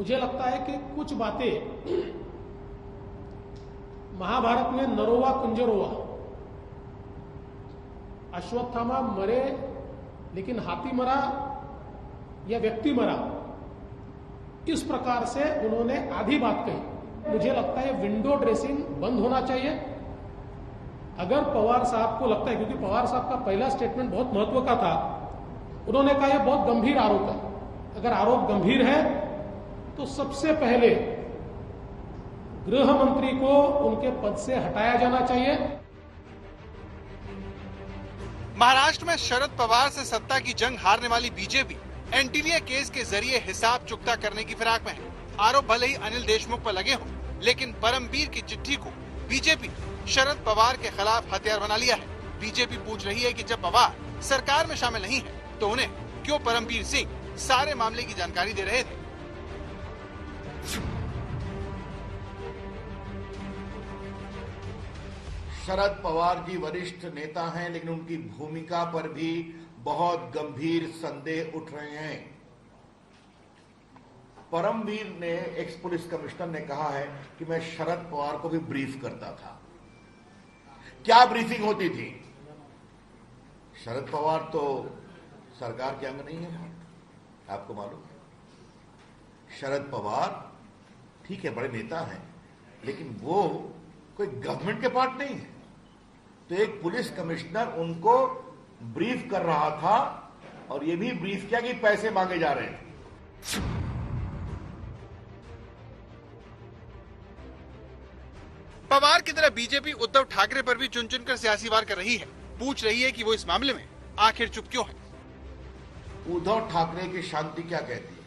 मुझे लगता है कि कुछ बातें महाभारत में नरोवा कुंजरोवा, अश्वत्थामा मरे लेकिन हाथी मरा या व्यक्ति मरा, इस प्रकार से उन्होंने आधी बात कही। मुझे लगता है विंडो ड्रेसिंग बंद होना चाहिए। अगर पवार साहब को लगता है, क्योंकि पवार साहब का पहला स्टेटमेंट बहुत महत्व का था, उन्होंने कहा यह बहुत गंभीर आरोप है। अगर आरोप गंभीर है तो सबसे पहले गृह मंत्री को उनके पद से हटाया जाना चाहिए। महाराष्ट्र में शरद पवार से सत्ता की जंग हारने वाली बीजेपी एंटीलिया केस के जरिए हिसाब चुकता करने की फिराक में है। आरोप भले ही अनिल देशमुख पर लगे हों, लेकिन परमबीर की चिट्ठी को बीजेपी शरद पवार के खिलाफ हथियार बना लिया है। बीजेपी पूछ रही है कि जब पवार सरकार में शामिल नहीं है तो उन्हें क्यों परमबीर सिंह सारे मामले की जानकारी दे रहे थे। शरद पवार जी वरिष्ठ नेता हैं, लेकिन उनकी भूमिका पर भी बहुत गंभीर संदेह उठ रहे हैं। परमबीर ने, एक्स पुलिस कमिश्नर ने कहा है कि मैं शरद पवार को भी ब्रीफ करता था। क्या ब्रीफिंग होती थी? शरद पवार तो सरकार के अंग नहीं है, आपको मालूम है। शरद पवार ठीक है, बड़े नेता हैं, लेकिन वो कोई गवर्नमेंट के पार्ट नहीं है। तो एक पुलिस कमिश्नर उनको ब्रीफ कर रहा था और ये भी ब्रीफ किया कि पैसे मांगे जा रहे हैं। पवार की तरह बीजेपी उद्धव ठाकरे पर भी चुन चुनकर सियासी वार कर रही है। पूछ रही है कि वो इस मामले में आखिर चुप क्यों है। उद्धव ठाकरे की शांति क्या कहती है?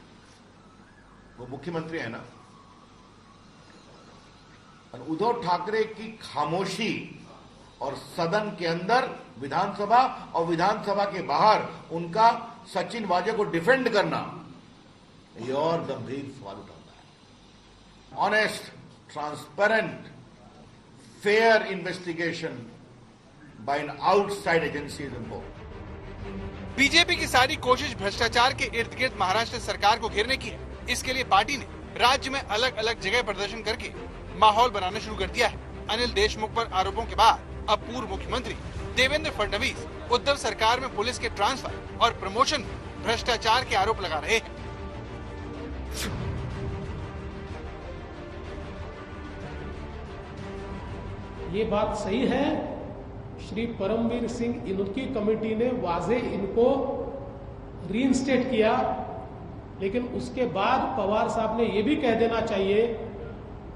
वो मुख्यमंत्री है ना। और उद्धव ठाकरे की खामोशी और सदन के अंदर विधानसभा और विधानसभा के बाहर उनका सचिन वाजे को डिफेंड करना, ये और गंभीर सवाल उठाता है। Honest, transparent, fair investigation by an outside agency is important. BJP की सारी कोशिश भ्रष्टाचार के इर्द गिर्द महाराष्ट्र सरकार को घेरने की है। इसके लिए पार्टी ने राज्य में अलग अलग जगह प्रदर्शन करके माहौल बनाना शुरू कर दिया है। अनिल देशमुख पर आरोपों के बाद अब पूर्व मुख्यमंत्री देवेंद्र फडणवीस उद्धव सरकार में पुलिस के ट्रांसफर और प्रमोशन में भ्रष्टाचार के आरोप लगा रहे हैं। ये बात सही है, श्री परमबीर सिंह, इनकी कमेटी ने वाजे इनको रीइंस्टेट किया, लेकिन उसके बाद पवार साहब ने यह भी कह देना चाहिए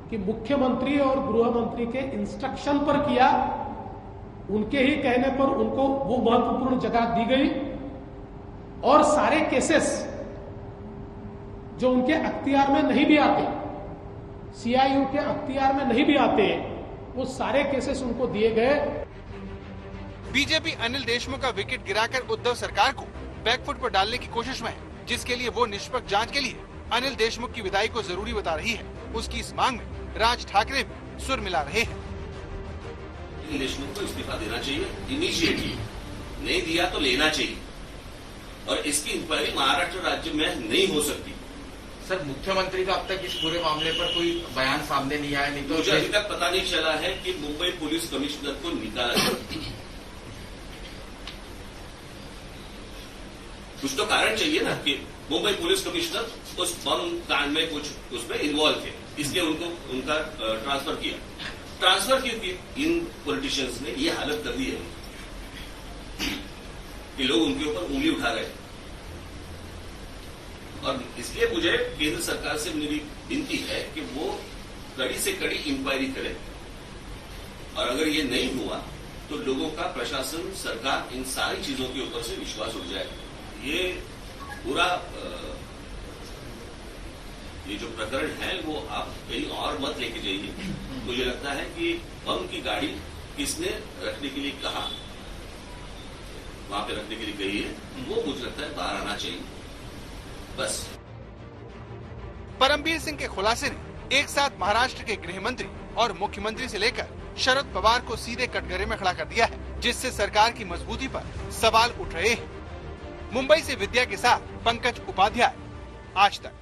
कि मुख्यमंत्री और गृह मंत्री के इंस्ट्रक्शन पर किया। उनके ही कहने पर उनको वो महत्वपूर्ण जगह दी गई और सारे केसेस जो उनके अख्तियार में नहीं भी आते, सीआईयू के अख्तियार में नहीं भी आते, वो सारे केसेस उनको दिए गए। बीजेपी अनिल देशमुख का विकेट गिराकर उद्धव सरकार को बैकफुट पर डालने की कोशिश में है, जिसके लिए वो निष्पक्ष जांच के लिए अनिल देशमुख की विदाई को जरूरी बता रही है। उसकी इस मांग में राज ठाकरे भी सुर मिला रहे हैं। देशमुख को इस्तीफा देना चाहिए इमीडिएटली, नहीं दिया तो लेना चाहिए, और इसकी इंक्वायरी महाराष्ट्र राज्य में नहीं हो सकती। सर, मुख्यमंत्री का अब तक इस पूरे मामले पर कोई बयान सामने नहीं आया। नहीं तो मुझे अभी तक पता नहीं चला है कि मुंबई पुलिस कमिश्नर को निकाला जाए। कुछ तो कारण चाहिए ना कि मुंबई पुलिस कमिश्नर उस बम कांड में कुछ उसमें इन्वॉल्व थे, इसलिए उनका ट्रांसफर किया। ट्रांसफर की इन पॉलिटिशियंस ने ये हालत कर दी है कि लोग उनके ऊपर उंगली उठा रहे हैं। और इसलिए मुझे केंद्र सरकार से मेरी विनती है कि वो कड़ी से कड़ी इंक्वायरी करे, और अगर ये नहीं हुआ तो लोगों का प्रशासन, सरकार, इन सारी चीजों के ऊपर से विश्वास उठ जाएगा। ये पूरा ये जो प्रकरण है वो आप कहीं और मत लेके जाइए। मुझे लगता है कि बम की गाड़ी किसने रखने के लिए कहा, वहां पे रखने के लिए कही है, वो मुझे लगता है बाहर आना चाहिए, बस। परमबीर सिंह के खुलासे ने एक साथ महाराष्ट्र के गृह मंत्री और मुख्यमंत्री से लेकर शरद पवार को सीधे कटघरे में खड़ा कर दिया है, जिससे सरकार की मजबूती पर सवाल उठ रहे हैं। मुंबई से विद्या के साथ पंकज उपाध्याय, आज तक।